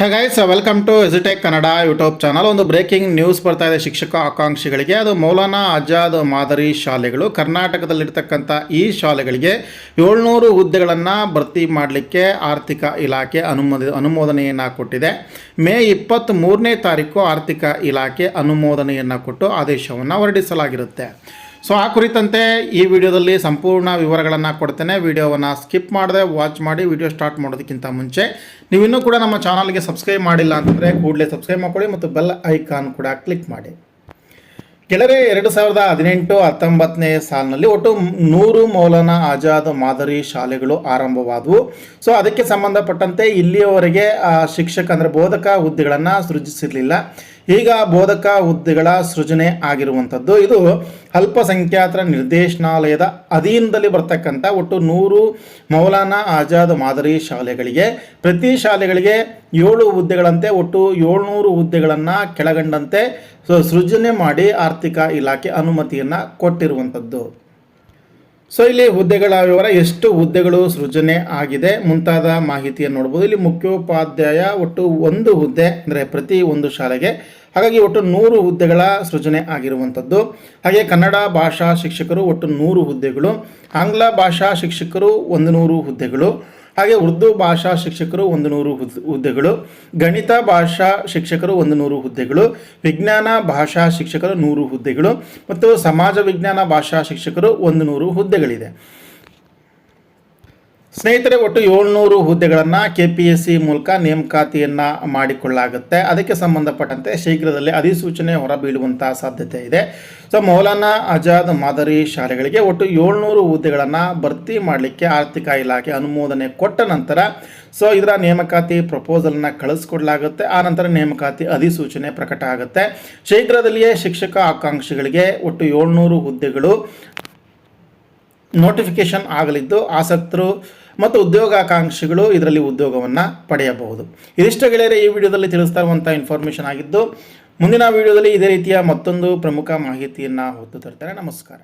Hey guys, welcome to ಎಜುಟೆಕ್ Kannada YouTube channel. ಒಂದು breaking news ಬರ್ತಾ ಇದೆ ಶಿಕ್ಷಕ ಆಕಾಂಕ್ಷಿಗಳಿಗೆ. ಅದು ಮೌಲಾನಾ ಆಜಾದ್ ಮಾದರಿ ಶಾಲೆಗಳು, ಕರ್ನಾಟಕದಲ್ಲಿರ್ತಕ್ಕಂಥ ಈ ಶಾಲೆಗಳಿಗೆ 700 ಹುದ್ದೆಗಳನ್ನು ಭರ್ತಿ ಮಾಡಲಿಕ್ಕೆ ಆರ್ಥಿಕ ಇಲಾಖೆ ಅನುಮೋದನೆಯನ್ನು ಕೊಟ್ಟಿದೆ. ಮೇ 23ನೇ ತಾರೀಕು ಆರ್ಥಿಕ ಇಲಾಖೆ ಅನುಮೋದನೆಯನ್ನು ಕೊಟ್ಟು ಆದೇಶವನ್ನು ಹೊರಡಿಸಲಾಗಿರುತ್ತೆ. ಸೊ ಆ ಕುರಿತಂತೆ ಈ ವಿಡಿಯೋದಲ್ಲಿ ಸಂಪೂರ್ಣ ವಿವರಗಳನ್ನು ಕೊಡ್ತೇನೆ. ವಿಡಿಯೋವನ್ನು ಸ್ಕಿಪ್ ಮಾಡದೆ ವಾಚ್ ಮಾಡಿ. ವಿಡಿಯೋ ಸ್ಟಾರ್ಟ್ ಮಾಡೋದಕ್ಕಿಂತ ಮುಂಚೆ ನೀವಿನ್ನೂ ಕೂಡ ನಮ್ಮ ಚಾನಲ್ಗೆ ಸಬ್ಸ್ಕ್ರೈಬ್ ಮಾಡಿಲ್ಲ ಅಂತಂದರೆ ಕೂಡಲೇ ಸಬ್ಸ್ಕ್ರೈಬ್ ಮಾಡ್ಕೊಳ್ಳಿ ಮತ್ತು ಬೆಲ್ ಐಕಾನ್ ಕೂಡ ಕ್ಲಿಕ್ ಮಾಡಿ. ಕೆಳಗೆ 2018-19ನೇ ಸಾಲಿನಲ್ಲಿ ಒಟ್ಟು 100 ಮೌಲಾನಾ ಆಜಾದ್ ಮಾದರಿ ಶಾಲೆಗಳು ಆರಂಭವಾದವು. ಸೊ ಅದಕ್ಕೆ ಸಂಬಂಧಪಟ್ಟಂತೆ ಇಲ್ಲಿಯವರೆಗೆ ಶಿಕ್ಷಕ ಅಂದರೆ ಬೋಧಕ ಹುದ್ದೆಗಳನ್ನು ಸೃಜಿಸಿರಲಿಲ್ಲ. ಈಗ ಬೋಧಕ ಹುದ್ದೆಗಳ ಸೃಜನೆ ಆಗಿರುವಂಥದ್ದು. ಇದು ಅಲ್ಪಸಂಖ್ಯಾತರ ನಿರ್ದೇಶನಾಲಯದ ಅಧೀನದಲ್ಲಿ ಬರ್ತಕ್ಕಂಥ ಒಟ್ಟು 100 ಮೌಲಾನಾ ಆಜಾದ್ ಮಾದರಿ ಶಾಲೆಗಳಿಗೆ, ಪ್ರತಿ ಶಾಲೆಗಳಿಗೆ 7 ಹುದ್ದೆಗಳಂತೆ ಒಟ್ಟು 700 ಹುದ್ದೆಗಳನ್ನು ಕೆಳಗಂಡಂತೆ ಸೃಜನೆ ಮಾಡಿ ಆರ್ಥಿಕ ಇಲಾಖೆ ಅನುಮತಿಯನ್ನು ಕೊಟ್ಟಿರುವಂಥದ್ದು. ಸೊ ಇಲ್ಲಿ ಹುದ್ದೆಗಳ ವಿವರ, ಎಷ್ಟು ಹುದ್ದೆಗಳು ಸೃಜನೆ ಆಗಿದೆ ಮುಂತಾದ ಮಾಹಿತಿಯನ್ನು ನೋಡ್ಬೋದು. ಇಲ್ಲಿ ಮುಖ್ಯೋಪಾಧ್ಯಾಯ ಒಟ್ಟು 1 ಹುದ್ದೆ ಅಂದರೆ ಪ್ರತಿ ಒಂದು ಶಾಲೆಗೆ, ಹಾಗಾಗಿ ಒಟ್ಟು 100 ಹುದ್ದೆಗಳ ಸೃಜನೆ ಆಗಿರುವಂಥದ್ದು. ಹಾಗೆ ಕನ್ನಡ ಭಾಷಾ ಶಿಕ್ಷಕರು ಒಟ್ಟು 100 ಹುದ್ದೆಗಳು, ಆಂಗ್ಲ ಭಾಷಾ ಶಿಕ್ಷಕರು 100 ಹುದ್ದೆಗಳು, ಹಾಗೆ ಉರ್ದು ಭಾಷಾ ಶಿಕ್ಷಕರು 100 ಹುದ್ದೆಗಳು, ಗಣಿತ ಭಾಷಾ ಶಿಕ್ಷಕರು 100 ಹುದ್ದೆಗಳು, ವಿಜ್ಞಾನ ಭಾಷಾ ಶಿಕ್ಷಕರು 100 ಹುದ್ದೆಗಳು ಮತ್ತು ಸಮಾಜ ವಿಜ್ಞಾನ ಭಾಷಾ ಶಿಕ್ಷಕರು 100 ಹುದ್ದೆಗಳಿದೆ. ಸ್ನೇಹಿತರೆ, ಒಟ್ಟು 700 ಹುದ್ದೆಗಳನ್ನು KPSC ಮೂಲಕ ನೇಮಕಾತಿಯನ್ನು ಮಾಡಿಕೊಳ್ಳಲಾಗುತ್ತೆ. ಅದಕ್ಕೆ ಸಂಬಂಧಪಟ್ಟಂತೆ ಶೀಘ್ರದಲ್ಲೇ ಅಧಿಸೂಚನೆ ಹೊರಬೀಳುವಂಥ ಸಾಧ್ಯತೆ ಇದೆ. ಸೊ ಮೌಲಾನಾ ಆಜಾದ್ ಮಾದರಿ ಶಾಲೆಗಳಿಗೆ ಒಟ್ಟು 700 ಹುದ್ದೆಗಳನ್ನು ಭರ್ತಿ ಮಾಡಲಿಕ್ಕೆ ಆರ್ಥಿಕ ಇಲಾಖೆ ಅನುಮೋದನೆ ಕೊಟ್ಟ ನಂತರ ಸೊ ಇದರ ನೇಮಕಾತಿ ಪ್ರಪೋಸಲ್ನ ಕಳಿಸ್ಕೊಡ್ಲಾಗುತ್ತೆ. ಆ ನಂತರ ನೇಮಕಾತಿ ಅಧಿಸೂಚನೆ ಪ್ರಕಟ ಆಗುತ್ತೆ. ಶೀಘ್ರದಲ್ಲಿಯೇ ಶಿಕ್ಷಕ ಆಕಾಂಕ್ಷಿಗಳಿಗೆ ಒಟ್ಟು 700 ಹುದ್ದೆಗಳು ನೋಟಿಫಿಕೇಶನ್ ಆಗಲಿದ್ದು ಆಸಕ್ತರು ಮತ್ತು ಉದ್ಯೋಗಾಕಾಂಕ್ಷಿಗಳು ಇದರಲ್ಲಿ ಉದ್ಯೋಗವನ್ನು ಪಡೆಯಬಹುದು. ಇದಿಷ್ಟು ಗೆಳೆಯರೆ ಈ ವಿಡಿಯೋದಲ್ಲಿ ತಿಳಿಸ್ತಾ ಇರುವಂಥ ಇನ್ಫಾರ್ಮೇಷನ್ ಆಗಿದ್ದು, ಮುಂದಿನ ವಿಡಿಯೋದಲ್ಲಿ ಇದೇ ರೀತಿಯ ಮತ್ತೊಂದು ಪ್ರಮುಖ ಮಾಹಿತಿಯನ್ನು ಹೊತ್ತು ತರ್ತಾರೆ. ನಮಸ್ಕಾರ.